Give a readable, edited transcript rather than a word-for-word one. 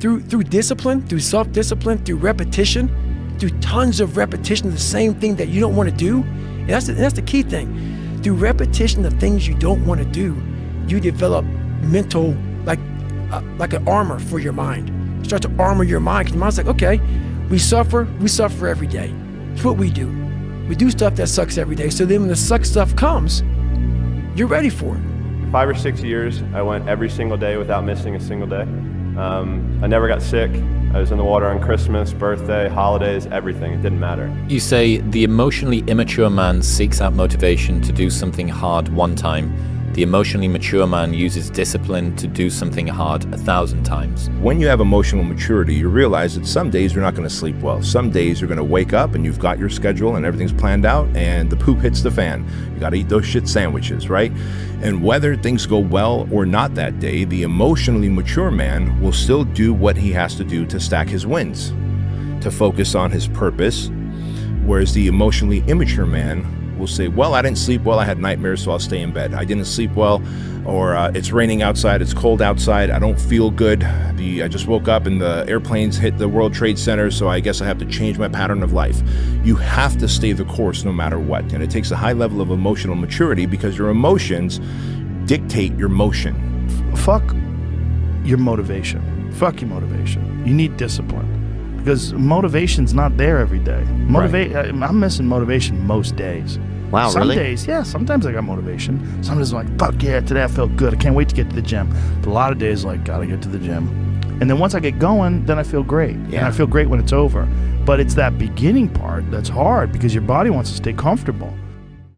through discipline, through self-discipline, through repetition, through tons of repetition of the same thing that you don't want to do. And that's the key thing. Through repetition of things you don't want to do, you develop mental, like an armor for your mind. You start to armor your mind, because your mind's like, okay, we suffer every day. It's what we do. We do stuff that sucks every day. So then when the suck stuff comes, you're ready for it. 5 or 6 years, I went every single day without missing a single day. I never got sick. I was in the water on Christmas, birthday, holidays, everything. It didn't matter. You say the emotionally immature man seeks out motivation to do something hard one time. The emotionally mature man uses discipline to do something hard 1,000 times. When you have emotional maturity, you realize that some days you're not going to sleep well. Some days you're going to wake up and you've got your schedule and everything's planned out and the poop hits the fan. You got to eat those shit sandwiches, right? And whether things go well or not that day, the emotionally mature man will still do what he has to do to stack his wins, to focus on his purpose, whereas the emotionally immature man will say, well, I didn't sleep well, I had nightmares, so I'll stay in bed. I didn't sleep well, or it's raining outside, it's cold outside, I don't feel good. I just woke up and the airplanes hit the World Trade Center, so I guess I have to change my pattern of life. You have to stay the course no matter what, and it takes a high level of emotional maturity because your emotions dictate your motion. Fuck your motivation. Fuck your motivation. You need discipline. Because motivation's not there every day. I'm missing motivation most days. Wow, Some really? days, yeah, sometimes I got motivation. Sometimes I'm like, fuck yeah, today I felt good. I can't wait to get to the gym. But a lot of days, like, gotta get to the gym. And then once I get going, then I feel great. Yeah. And I feel great when it's over. But it's that beginning part that's hard because your body wants to stay comfortable.